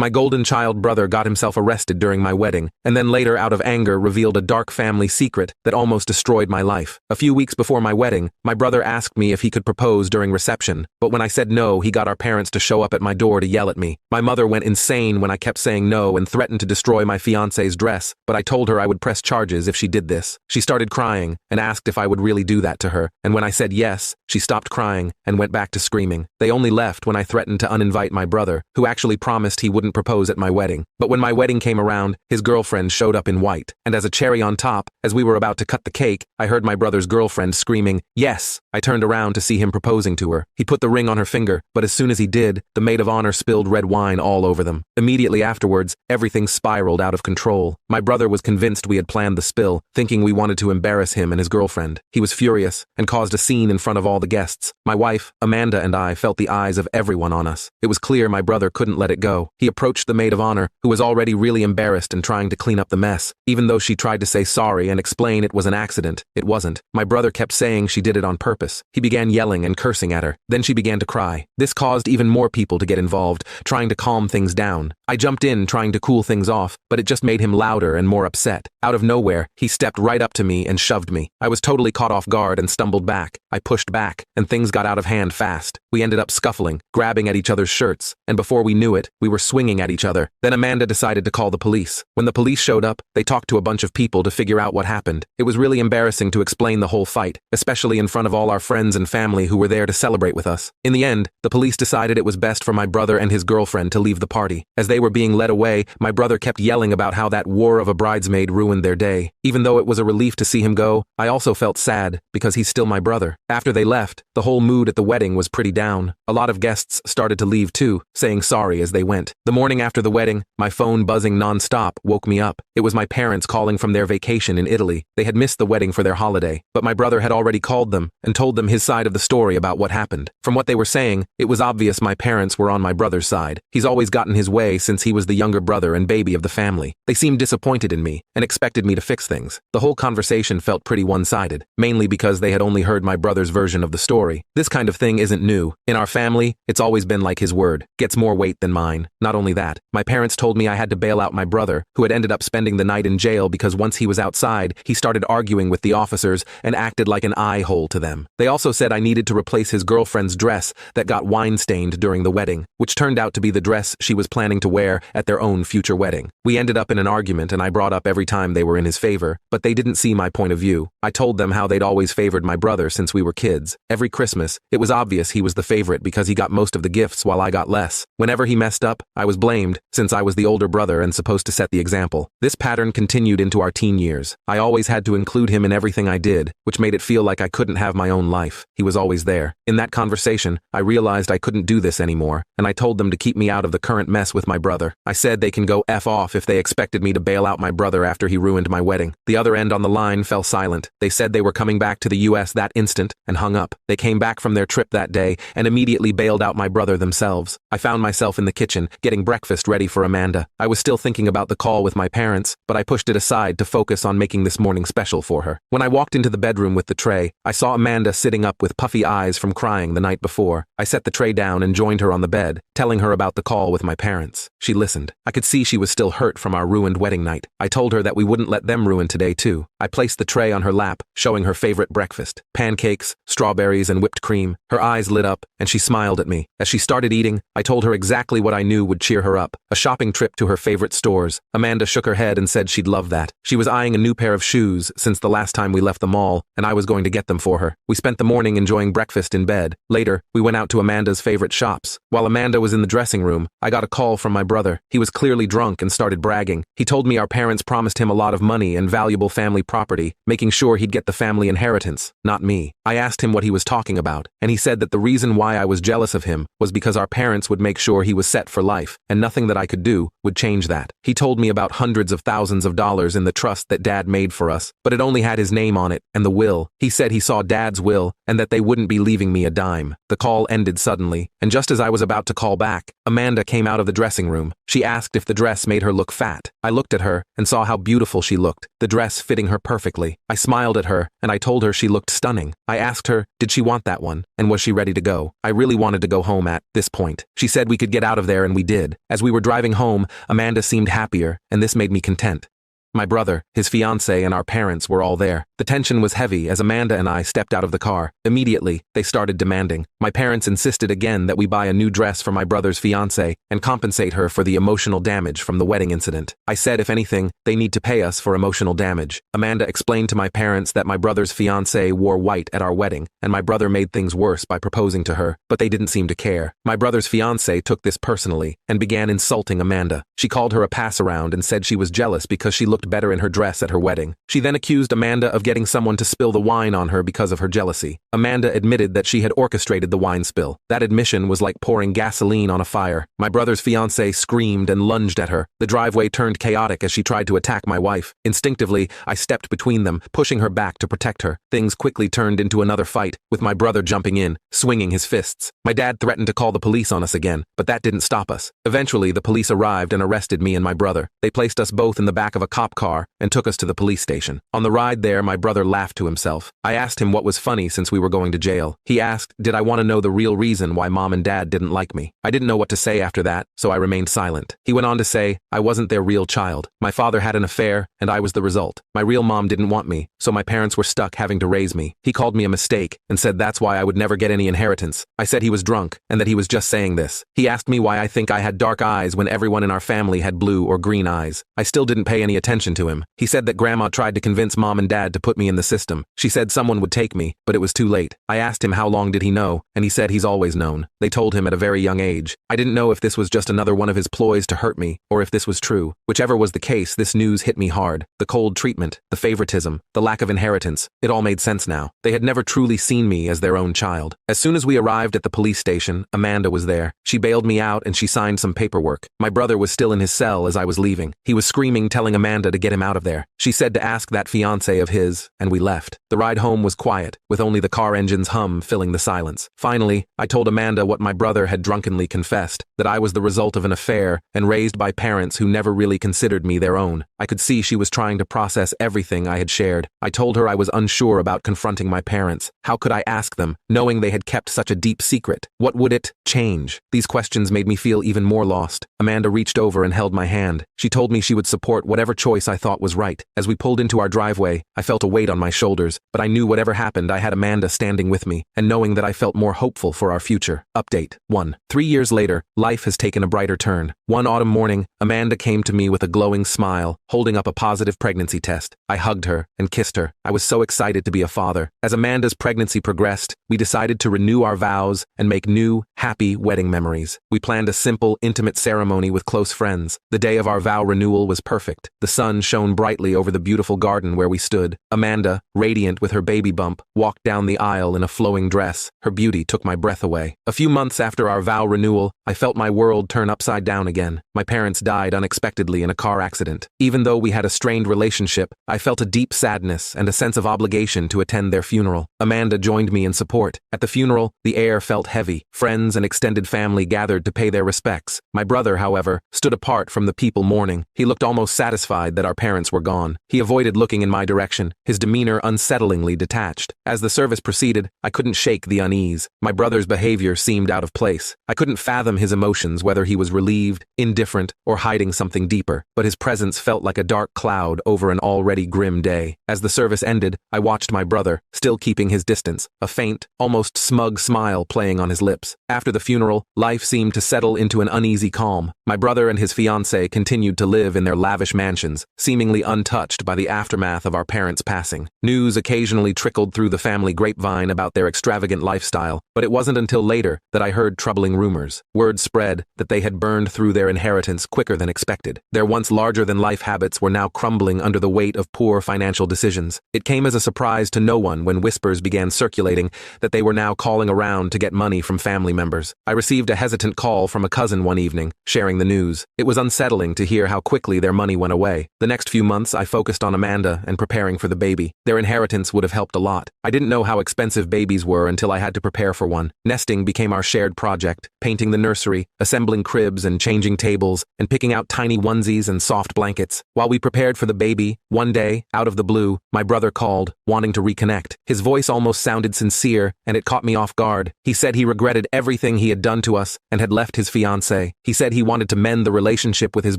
My golden child brother got himself arrested during my wedding, and then later out of anger revealed a dark family secret that almost destroyed my life. A few weeks before my wedding, my brother asked me if he could propose during reception, but when I said no, he got our parents to show up at my door to yell at me. My mother went insane when I kept saying no and threatened to destroy my fiancé's dress, but I told her I would press charges if she did this. She started crying and asked if I would really do that to her, and when I said yes, she stopped crying and went back to screaming. They only left when I threatened to uninvite my brother, who actually promised he wouldn't propose at my wedding. But when my wedding came around, his girlfriend showed up in white, and as a cherry on top, as we were about to cut the cake, I heard my brother's girlfriend screaming, "Yes!" I turned around to see him proposing to her. He put the ring on her finger, but as soon as he did, the maid of honor spilled red wine all over them. Immediately afterwards, everything spiraled out of control. My brother was convinced we had planned the spill, thinking we wanted to embarrass him and his girlfriend. He was furious and caused a scene in front of all the guests. My wife, Amanda, and I felt the eyes of everyone on us. It was clear my brother couldn't let it go. He approached the maid of honor, who was already really embarrassed and trying to clean up the mess. Even though she tried to say sorry and explain it was an accident, it wasn't. My brother kept saying she did it on purpose. He began yelling and cursing at her. Then she began to cry. This caused even more people to get involved, trying to calm things down. I jumped in trying to cool things off, but it just made him louder and more upset. Out of nowhere, he stepped right up to me and shoved me. I was totally caught off guard and stumbled back. I pushed back, and things got out of hand fast. We ended up scuffling, grabbing at each other's shirts, and before we knew it, we were swinging at each other. Then Amanda decided to call the police. When the police showed up, they talked to a bunch of people to figure out what happened. It was really embarrassing to explain the whole fight, especially in front of all our friends and family who were there to celebrate with us. In the end, the police decided it was best for my brother and his girlfriend to leave the party. As they were being led away, my brother kept yelling about how that war of a bridesmaid ruined their day. Even though it was a relief to see him go, I also felt sad because he's still my brother. After they left, the whole mood at the wedding was pretty down. A lot of guests started to leave too, saying sorry as they went. The morning after the wedding, my phone buzzing non-stop woke me up. It was my parents calling from their vacation in Italy. They had missed the wedding for their holiday, but my brother had already called them and told them his side of the story about what happened. From what they were saying, it was obvious my parents were on my brother's side. He's always gotten his way since he was the younger brother and baby of the family. They seemed disappointed in me and expected me to fix things. The whole conversation felt pretty one-sided, mainly because they had only heard my brother's version of the story. This kind of thing isn't new. In our family, it's always been like his word gets more weight than mine. Not only that, my parents told me I had to bail out my brother, who had ended up spending the night in jail because once he was outside, he started arguing with the officers and acted like an eye hole to them. They also said I needed to replace his girlfriend's dress that got wine-stained during the wedding, which turned out to be the dress she was planning to wear at their own future wedding. We ended up in an argument and I brought up every time they were in his favor, but they didn't see my point of view. I told them how they'd always favored my brother since we were kids. Every Christmas, it was obvious he was the favorite because he got most of the gifts while I got less. Whenever he messed up, I was blamed, since I was the older brother and supposed to set the example. This pattern continued into our teen years. I always had to include him in everything I did, which made it feel like I couldn't have my own life. He was always there. In that conversation, I realized I couldn't do this anymore, and I told them to keep me out of the current mess with my brother. I said they can go F off if they expected me to bail out my brother after he ruined my wedding. The other end on the line fell silent. They said they were coming back to the US that instant and hung up. They came back from their trip that day and immediately bailed out my brother themselves. I found myself in the kitchen, getting breakfast ready for Amanda. I was still thinking about the call with my parents, but I pushed it aside to focus on making this morning special for her. When I walked into the bedroom with the tray, I saw Amanda sitting up with puffy eyes from crying the night before. I set the tray down and joined her on the bed, telling her about the call with my parents. She listened. I could see she was still hurt from our ruined wedding night. I told her that we wouldn't let them ruin today too. I placed the tray on her lap, showing her favorite breakfast: pancakes, strawberries, and whipped cream. Her eyes lit up, and she smiled at me. As she started eating, I told her exactly what I knew would cheer her up: a shopping trip to her favorite stores. Amanda shook her head and said she'd love that. She was eyeing a new pair of shoes since the last time we left the mall, and I was going to get them for her. We spent the morning enjoying breakfast in bed. Later, we went out to Amanda's favorite shops. While Amanda was in the dressing room, I got a call from my brother. He was clearly drunk and started bragging. He told me our parents promised him a lot of money and valuable family property, making sure he'd get the family inheritance, not me. I asked him what he was talking about, and he said that the reason why I was jealous of him was because our parents would make sure he was set for life, and nothing that I could do would change that. He told me about hundreds of thousands of dollars in the trust that Dad made for us, but it only had his name on it, and the will. He said he saw Dad's will, and that they wouldn't be leaving me a dime. The call ended suddenly, and just as I was about to call back, Amanda came out of the dressing room. She asked if the dress made her look fat. I looked at her and saw how beautiful she looked, the dress fitting her perfectly. I smiled at her, and I told her she looked stunning. I asked her, did she want that one, and was she ready to go? I really wanted to go home at this point. She said we could get out of there, and we did. As we were driving home, Amanda seemed happier, and this made me content. My brother, his fiancée, and our parents were all there. The tension was heavy as Amanda and I stepped out of the car. Immediately, they started demanding. My parents insisted again that we buy a new dress for my brother's fiancée and compensate her for the emotional damage from the wedding incident. I said, if anything, they need to pay us for emotional damage. Amanda explained to my parents that my brother's fiancée wore white at our wedding, and my brother made things worse by proposing to her, but they didn't seem to care. My brother's fiancée took this personally and began insulting Amanda. She called her a pass-around and said she was jealous because she looked better in her dress at her wedding. She then accused Amanda of getting someone to spill the wine on her because of her jealousy. Amanda admitted that she had orchestrated the wine spill. That admission was like pouring gasoline on a fire. My brother's fiancée screamed and lunged at her. The driveway turned chaotic as she tried to attack my wife. Instinctively, I stepped between them, pushing her back to protect her. Things quickly turned into another fight, with my brother jumping in, swinging his fists. My dad threatened to call the police on us again, but that didn't stop us. Eventually, the police arrived and arrested me and my brother. They placed us both in the back of a cop car and took us to the police station. On the ride there, my brother laughed to himself. I asked him what was funny since we were going to jail. He asked, did I want to know the real reason why mom and dad didn't like me? I didn't know what to say after that, so I remained silent. He went on to say, I wasn't their real child. My father had an affair, and I was the result. My real mom didn't want me, so my parents were stuck having to raise me. He called me a mistake and said that's why I would never get any inheritance. I said he was drunk and that he was just saying this. He asked me why I think I had dark eyes when everyone in our family had blue or green eyes. I still didn't pay any attention to him. He said that Grandma tried to convince Mom and Dad to put me in the system. She said someone would take me, but it was too late. I asked him how long did he know, and he said he's always known. They told him at a very young age. I didn't know if this was just another one of his ploys to hurt me, or if this was true. Whichever was the case, this news hit me hard. The cold treatment, the favoritism, the lack of inheritance, it all made sense now. They had never truly seen me as their own child. As soon as we arrived at the police station, Amanda was there. She bailed me out and she signed some paperwork. My brother was still in his cell as I was leaving. He was screaming, telling Amanda to get him out of there. She said to ask that fiancé of his, and we left. The ride home was quiet, with only the car engine's hum filling the silence. Finally, I told Amanda what my brother had drunkenly confessed, that I was the result of an affair and raised by parents who never really considered me their own. I could see she was trying to process everything I had shared. I told her I was unsure about confronting my parents. How could I ask them, knowing they had kept such a deep secret? What would it change? These questions made me feel even more lost. Amanda reached over and held my hand. She told me she would support whatever choice I thought was right. As we pulled into our driveway, I felt a weight on my shoulders, but I knew whatever happened, I had Amanda standing with me, and knowing that I felt more hopeful for our future. Update 1. 3 years later, life has taken a brighter turn. One autumn morning, Amanda came to me with a glowing smile, holding up a positive pregnancy test. I hugged her and kissed her. I was so excited to be a father. As Amanda's pregnancy progressed, we decided to renew our vows and make new, happy wedding memories. We planned a simple, intimate ceremony with close friends. The day of our vow renewal was perfect. The sun shone brightly over the beautiful garden where we stood. Amanda, radiant with her baby bump, walked down the aisle in a flowing dress. Her beauty took my breath away. A few months after our vow renewal, I felt my world turn upside down again. My parents died unexpectedly in a car accident. Even though we had a strained relationship, I felt a deep sadness and a sense of obligation to attend their funeral. Amanda joined me in support. At the funeral, the air felt heavy. Friends and extended family gathered to pay their respects. My brother, however, stood apart from the people mourning. He looked almost satisfied that our parents were gone. He avoided looking in my direction, his demeanor unsettlingly detached. As the service proceeded, I couldn't shake the unease. My brother's behavior seemed out of place. I couldn't fathom his emotions, whether he was relieved, indifferent, or hiding something deeper, but his presence felt like a dark cloud over an already grim day. As the service ended, I watched my brother, still keeping his distance, a faint, almost smug smile playing on his lips. After the funeral, life seemed to settle into an uneasy calm. My brother and his fiancée continued to live in their lavish mansions, seemingly untouched by the aftermath of our parents' passing. News occasionally trickled through the family grapevine about their extravagant lifestyle, but it wasn't until later that I heard troubling rumors. Word spread that they had burned through their inheritance quicker than expected. Their once larger-than-life habits were now crumbling under the weight of poor financial decisions. It came as a surprise to no one when whispers began circulating that they were now calling around to get money from family members. I received a hesitant call from a cousin one evening, sharing the news. It was unsettling to hear how quickly their money went away. The next few months, I focused on Amanda and preparing for the baby. Their inheritance would have helped a lot. I didn't know how expensive babies were until I had to prepare for one. Nesting became our shared project, painting the nursery, assembling cribs and changing tables, and picking out tiny onesies and soft blankets. While we prepared for the baby, one day, out of the blue, my brother called, wanting to reconnect. His voice almost sounded sincere, and it caught me off guard. He said he regretted everything he had done to us and had left his fiancée. He said he wanted to mend the relationship with his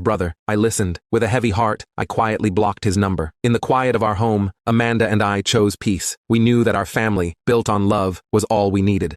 brother. I listened. With a heavy heart, I quietly blocked his number. In the quiet of our home, Amanda and I chose peace. We knew that our family, built on love, was all we needed.